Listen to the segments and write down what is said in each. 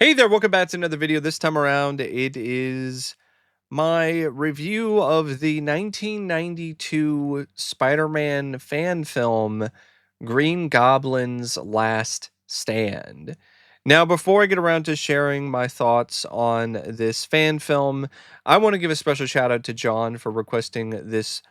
Hey there, welcome back to another video. This time around, it is my review of the 1992 Spider-Man fan film, Green Goblin's Last Stand. Now, before I get around to sharing my thoughts on this fan film, I want to give a special shout out to John for requesting this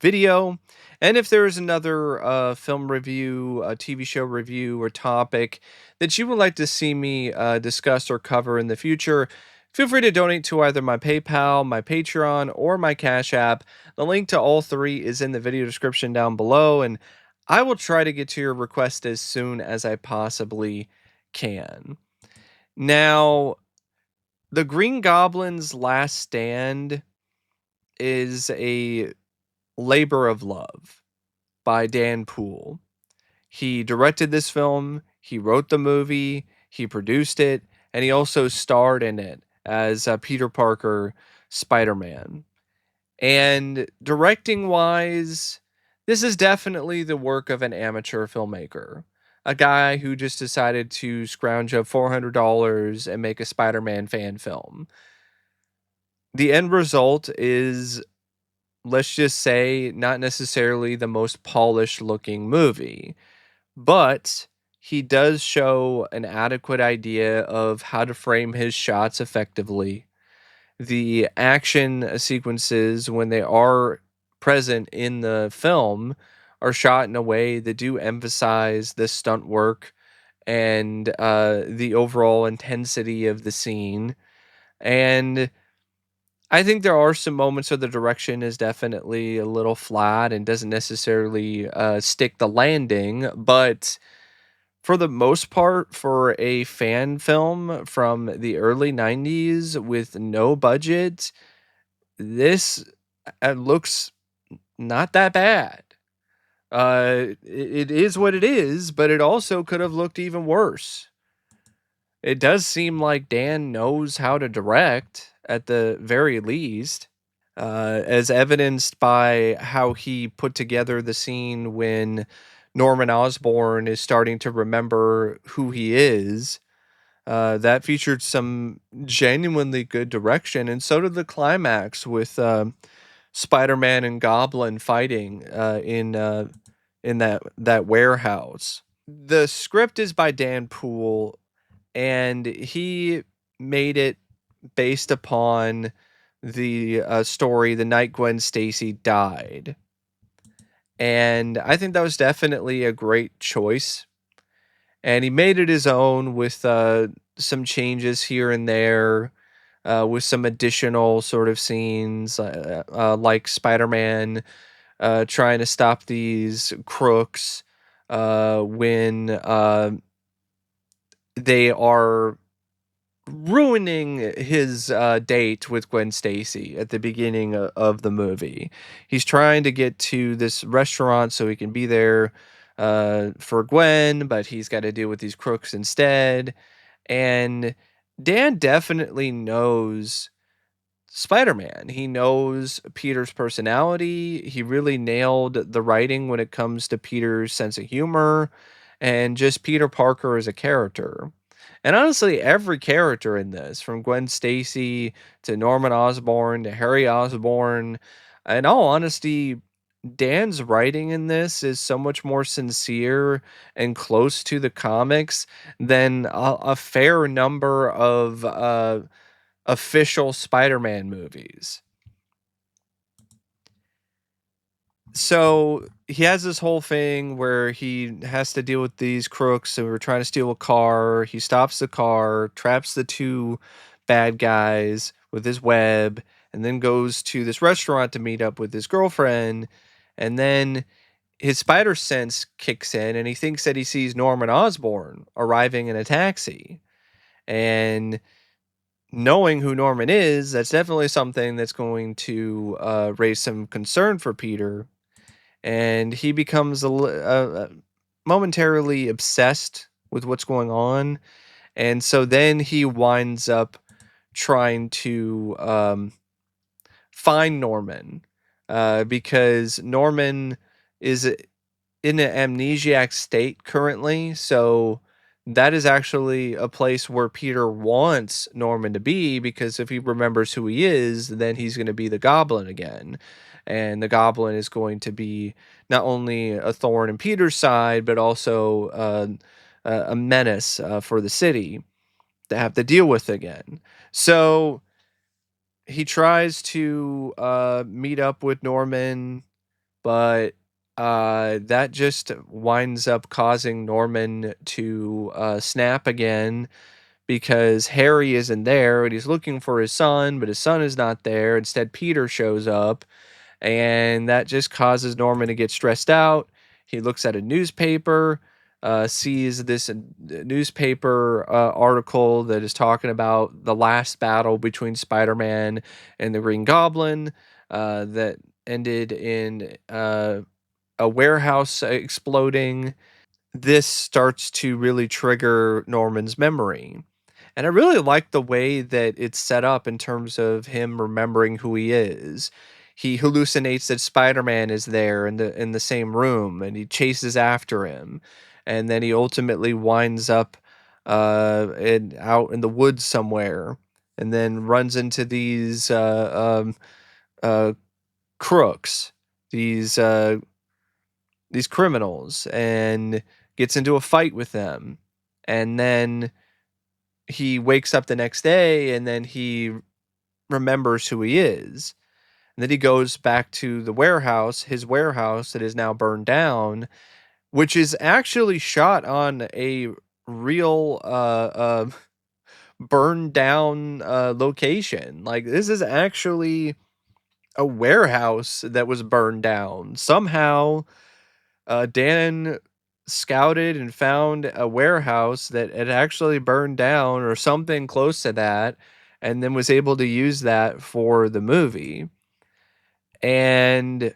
video. And if there is another film review, a TV show review, or topic that you would like to see me discuss or cover in the future, feel free to donate to either my PayPal, my Patreon, or my Cash App. The link to all three is in the video description down below, and I will try to get to your request as soon as I possibly can. Now, The Green Goblin's Last Stand is a labor of love by Dan Poole. He directed this film, he wrote the movie, he produced it, and he also starred in it as Peter Parker Spider-Man. And directing wise, this is definitely the work of an amateur filmmaker. A guy who just decided to scrounge up $400 and make a Spider-Man fan film. The end result is, let's just say, not necessarily the most polished looking movie, but he does show an adequate idea of how to frame his shots effectively. The action sequences, when they are present in the film, are shot in a way that do emphasize the stunt work and the overall intensity of the scene. And I think there are some moments where the direction is definitely a little flat and doesn't necessarily stick the landing, but for the most part, for a fan film from the early 90s with no budget, this looks not that bad. It is what it is, but it also could have looked even worse. It does seem like Dan knows how to direct at the very least, as evidenced by how he put together the scene when Norman Osborn is starting to remember who he is. That featured some genuinely good direction, and so did the climax with Spider-Man and Goblin fighting in that warehouse. The script is by Dan Poole, and he made it based upon the story the night Gwen Stacy died. And I think that was definitely a great choice. And he made it his own with some changes here and there, with some additional sort of scenes, like Spider-Man trying to stop these crooks when they are ruining his date with Gwen Stacy at the beginning of the movie. He's trying to get to this restaurant so he can be there for Gwen, but he's got to deal with these crooks instead. And Dan definitely knows Spider-Man. He knows Peter's personality. He really nailed the writing when it comes to Peter's sense of humor and just Peter Parker as a character. And honestly, every character in this, from Gwen Stacy to Norman Osborn to Harry Osborn, in all honesty, Dan's writing in this is so much more sincere and close to the comics than a fair number of official Spider-Man movies. So he has this whole thing where he has to deal with these crooks who are trying to steal a car. He stops the car, traps the two bad guys with his web, and then goes to this restaurant to meet up with his girlfriend. And then his spider sense kicks in, and he thinks that he sees Norman Osborn arriving in a taxi. And knowing who Norman is, that's definitely something that's going to raise some concern for Peter, and he becomes momentarily obsessed with what's going on, and so then he winds up trying to find Norman, because Norman is in an amnesiac state currently, so that is actually a place where Peter wants Norman to be, because if he remembers who he is, then he's going to be the Goblin again. And the Goblin is going to be not only a thorn in Peter's side, but also a menace for the city to have to deal with again. So he tries to meet up with Norman, but that just winds up causing Norman to snap again, because Harry isn't there and he's looking for his son, but his son is not there. Instead, Peter shows up, and that just causes Norman to get stressed out. He looks at a newspaper, sees this newspaper article that is talking about the last battle between Spider-Man and the Green Goblin, that ended in a warehouse exploding. This starts to really trigger Norman's memory. And I really like the way that it's set up in terms of him remembering who he is. He hallucinates that Spider-Man is there in the same room, and he chases after him. And then he ultimately winds up out in the woods somewhere, and then runs into uh, crooks, these these criminals, and gets into a fight with them. And then he wakes up the next day, and then he remembers who he is. And then he goes back to the warehouse, his warehouse that is now burned down, which is actually shot on a real burned down location. Like, this is actually a warehouse that was burned down. Somehow Dan scouted and found a warehouse that had actually burned down or something close to that, and then was able to use that for the movie. And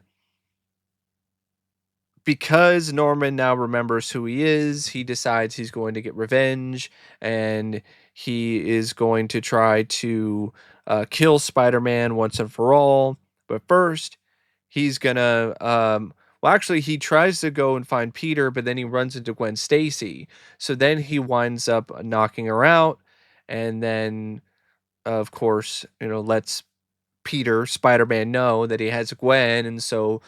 because Norman now remembers who he is, he decides he's going to get revenge, and he is going to try to kill Spider-Man once and for all. But first, he's gonna well, actually, he tries to go and find Peter, but then he runs into Gwen Stacy. So then he winds up knocking her out, and then of course, lets Peter, Spider-Man, know that he has Gwen. And so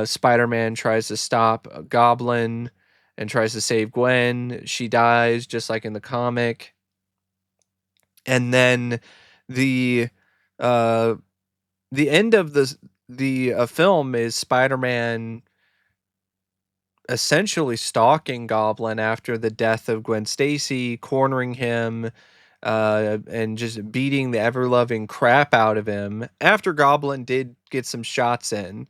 Spider-Man tries to stop Goblin and tries to save Gwen. She dies just like in the comic. And then the uh the end of the film is Spider-Man essentially stalking Goblin after the death of Gwen Stacy, cornering him, and just beating the ever-loving crap out of him. After Goblin did get some shots in,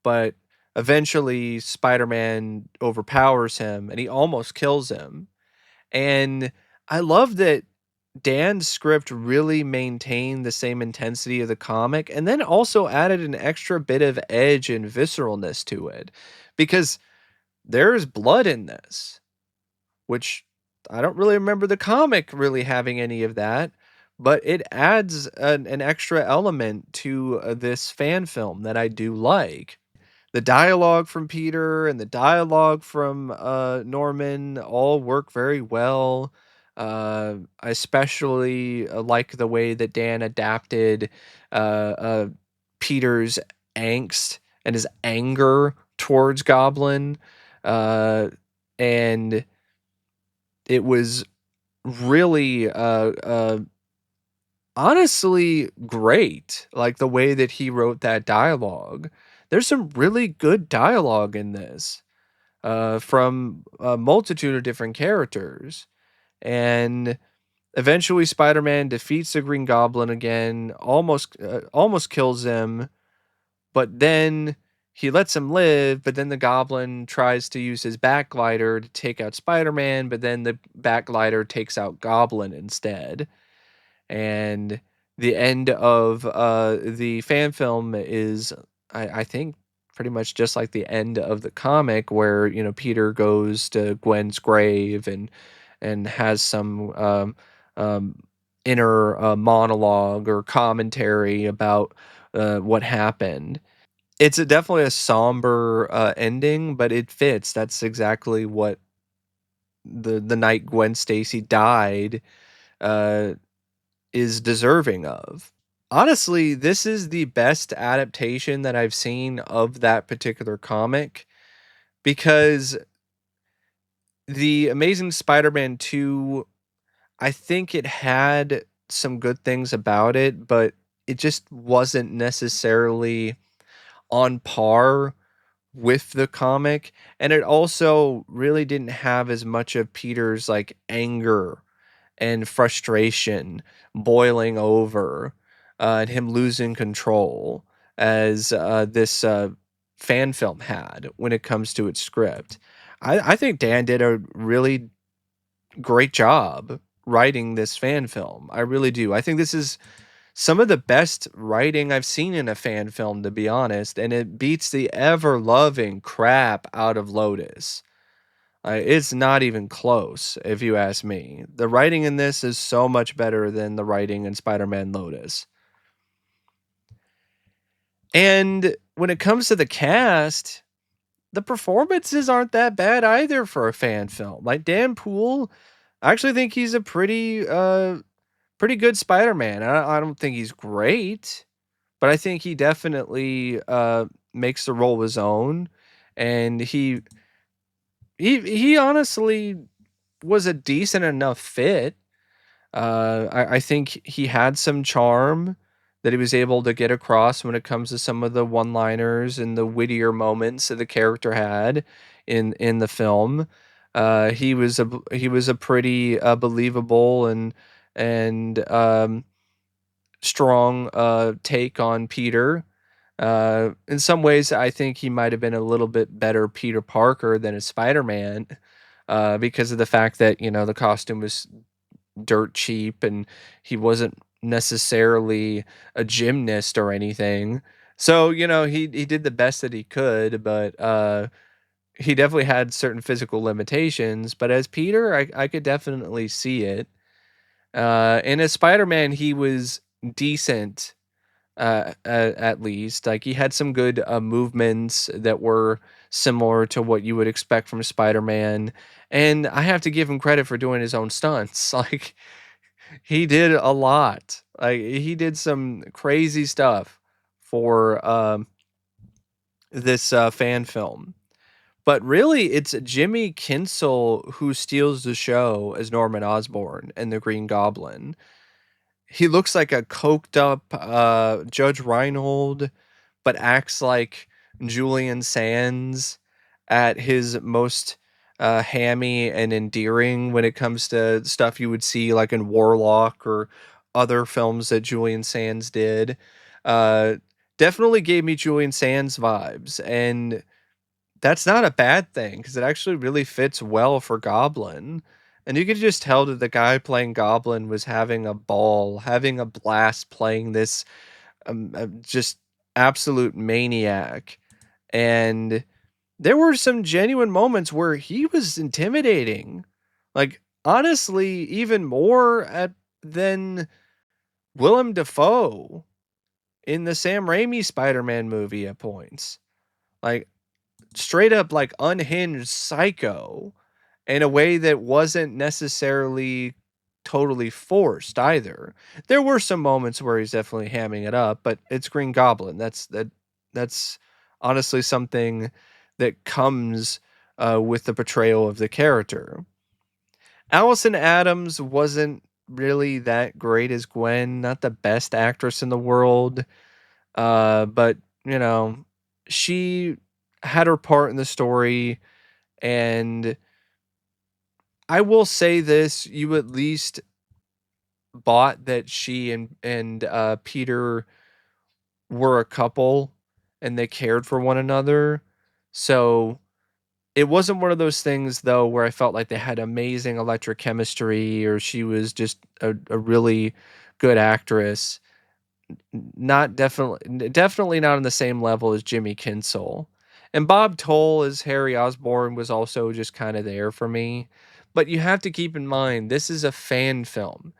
but eventually Spider-Man overpowers him and he almost kills him. And I love that Dan's script really maintained the same intensity of the comic, and then also added an extra bit of edge and visceralness to it, because there is blood in this, which I don't really remember the comic really having any of that, but it adds an extra element to this fan film that I do like. The dialogue from Peter and the dialogue from Norman all work very well. I especially like the way that Dan adapted uh, Peter's angst and his anger towards Goblin. Uh, and it was really honestly great, like the way that he wrote that dialogue. There's some really good dialogue in this, from a multitude of different characters. And eventually Spider-Man defeats the Green Goblin again, almost kills him, but then he lets him live. But then the Goblin tries to use his backglider to take out Spider-Man, but then the backglider takes out Goblin instead. And the end of the fan film is, I think, pretty much just like the end of the comic, where Peter goes to Gwen's grave and has some um, inner monologue or commentary about what happened. It's definitely a somber ending, but it fits. That's exactly what the night Gwen Stacy died uh, is deserving of. Honestly, this is the best adaptation that I've seen of that particular comic because the Amazing Spider-Man 2, I think it had some good things about it, but it just wasn't necessarily on par with the comic, and it also really didn't have as much of Peter's, like, anger and frustration boiling over, and him losing control as, this, fan film had when it comes to its script. I think Dan did a really great job writing this fan film. I really do. I think this is some of the best writing I've seen in a fan film, to be honest, and it beats the ever loving crap out of Lotus. It's not even close, if you ask me. The writing in this is so much better than the writing in Spider Man Lotus. And when it comes to the cast, the performances aren't that bad either for a fan film. Like Dan Poole, I actually think he's a pretty good Spider-Man. I don't think he's great, but I think he definitely makes the role his own, and he honestly was a decent enough fit. I think he had some charm that he was able to get across when it comes to some of the one-liners and the wittier moments that the character had in the film. He was a pretty believable and strong take on Peter. In some ways, I think he might have been a little bit better Peter Parker than a Spider-Man, because of the fact that the costume was dirt cheap and he wasn't necessarily a gymnast or anything. So he did the best that he could, but he definitely had certain physical limitations. But as Peter, I could definitely see it. And as Spider-Man, he was decent, at least. Like he had some good movements that were similar to what you would expect from Spider-Man. And I have to give him credit for doing his own stunts. Like he did a lot. Like he did some crazy stuff for this fan film. But really, it's Jimmy Kinstle who steals the show as Norman Osborn and the Green Goblin. He looks like a coked up Judge Reinhold, but acts like Julian Sands at his most hammy and endearing when it comes to stuff you would see like in Warlock or other films that Julian Sands did. Uh, Definitely gave me Julian Sands vibes, and that's not a bad thing because it actually really fits well for Goblin. And you could just tell that the guy playing Goblin was having a ball, having a blast playing this just absolute maniac. And there were some genuine moments where he was intimidating. Like, honestly, even more than Willem Dafoe in the Sam Raimi Spider Man movie at points. Like, straight up, like, unhinged psycho in a way that wasn't necessarily totally forced either. There were some moments where he's definitely hamming it up, but it's Green Goblin. That's honestly something that comes with the portrayal of the character. Allison Adams wasn't really that great as Gwen, not the best actress in the world, but she had her part in the story, and I will say this, you at least bought that she and Peter were a couple and they cared for one another. So it wasn't one of those things though where I felt like they had amazing electric chemistry or she was just a really good actress. Not definitely not on the same level as Jimmy Kinstle. And Bob Tull as Harry Osborn was also just kind of there for me. But you have to keep in mind this is a fan film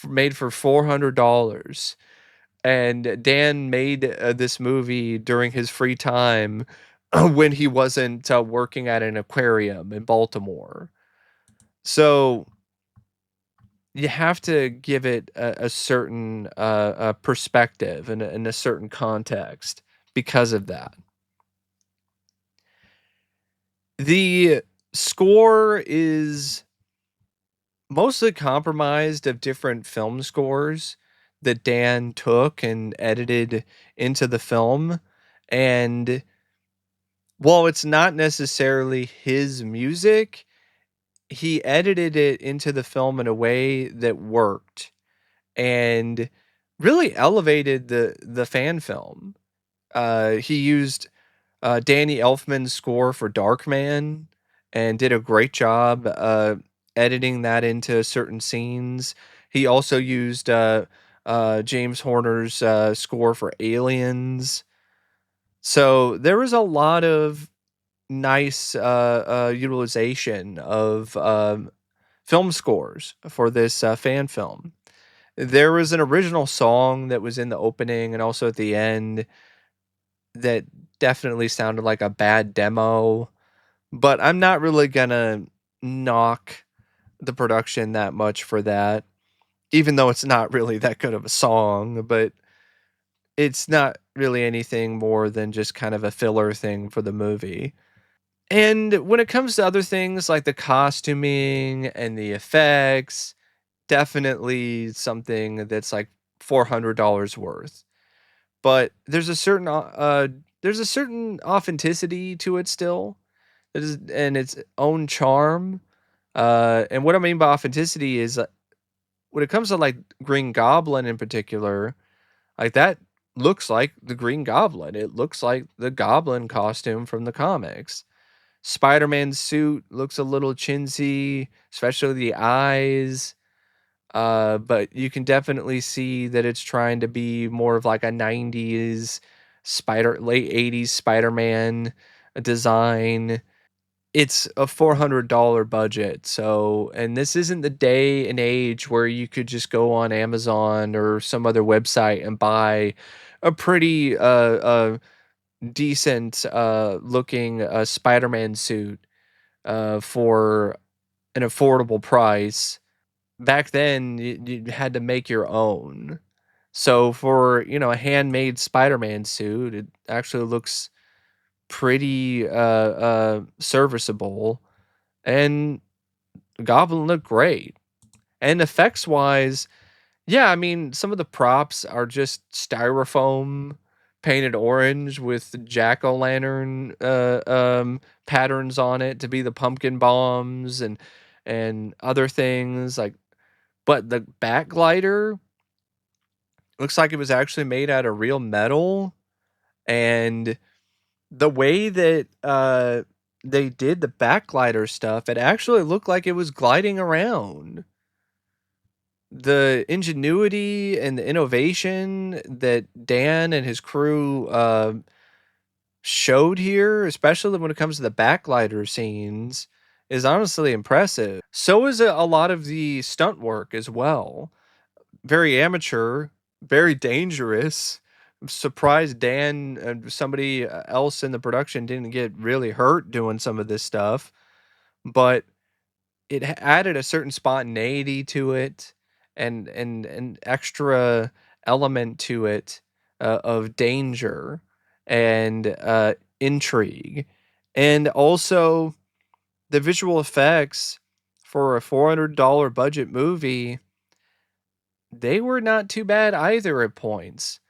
made for $400, and Dan made this movie during his free time when he wasn't working at an aquarium in Baltimore. So you have to give it a certain perspective and a certain context because of that. The score is mostly compromised of different film scores that Dan took and edited into the film. And while it's not necessarily his music, he edited it into the film in a way that worked and really elevated the fan film. He used Danny Elfman's score for Darkman and did a great job editing that into certain scenes. He also used James Horner's score for Aliens. So there was a lot of nice utilization of film scores for this fan film. There was an original song that was in the opening and also at the end that definitely sounded like a bad demo, but I'm not really gonna knock the production that much for that, even though it's not really that good of a song, but it's not really anything more than just kind of a filler thing for the movie. And when it comes to other things like the costuming and the effects, definitely something that's like $400 worth. But there's a certain authenticity to it still. It is and its own charm. And what I mean by authenticity is when it comes to like Green Goblin in particular, like that looks like the Green Goblin. It looks like the Goblin costume from the comics. Spider-Man's suit looks a little chintzy, especially the eyes. But you can definitely see that it's trying to be more of like a 90s late 80s Spider-Man design. It's a $400 budget. So, and this isn't the day and age where you could just go on Amazon or some other website and buy a pretty decent looking Spider-Man suit for an affordable price. Back then you had to make your own. So for, a handmade Spider-Man suit, it actually looks pretty serviceable, and Goblin looked great. And effects wise, yeah, I mean, some of the props are just styrofoam painted orange with jack-o'-lantern patterns on it to be the pumpkin bombs and other things like, but the back glider looks like it was actually made out of real metal, and the way that they did the back glider stuff, it actually looked like it was gliding around. The ingenuity and the innovation that Dan and his crew showed here, especially when it comes to the backlighter scenes, is honestly impressive. So is a lot of the stunt work as well. Very amateur, very dangerous. I'm surprised Dan and somebody else in the production didn't get really hurt doing some of this stuff, but it added a certain spontaneity to it and an extra element to it of danger and intrigue. And also the visual effects for a $400 budget movie, they were not too bad either at points.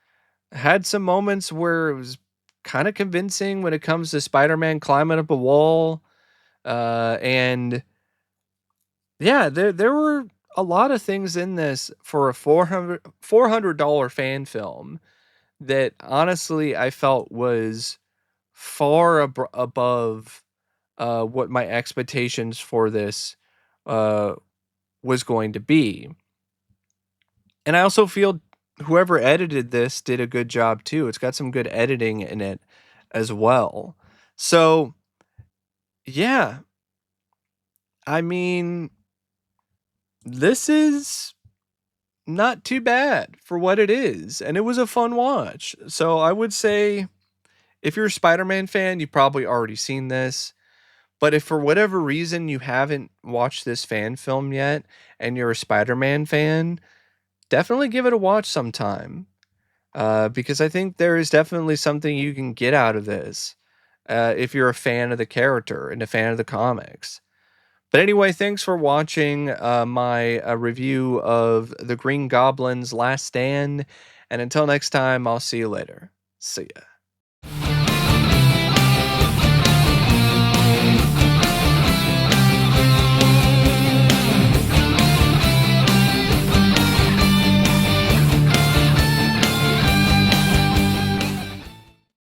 Had some moments where it was kind of convincing when it comes to Spider-Man climbing up a wall. And yeah, there were a lot of things in this for a $400 fan film that honestly I felt was far above what my expectations for this uh, was going to be. And I also feel whoever edited this did a good job too. It's got some good editing in it as well. So, yeah, I mean, this is not too bad for what it is, and it was a fun watch. So, I would say if you're a Spider-Man fan, you've probably already seen this, But if for whatever reason you haven't watched this fan film yet and you're a Spider-Man fan, definitely give it a watch sometime. Because I think there is definitely something you can get out of this if you're a fan of the character and a fan of the comics. But anyway, thanks for watching my review of The Green Goblin's Last Stand. And until next time, I'll see you later. See ya.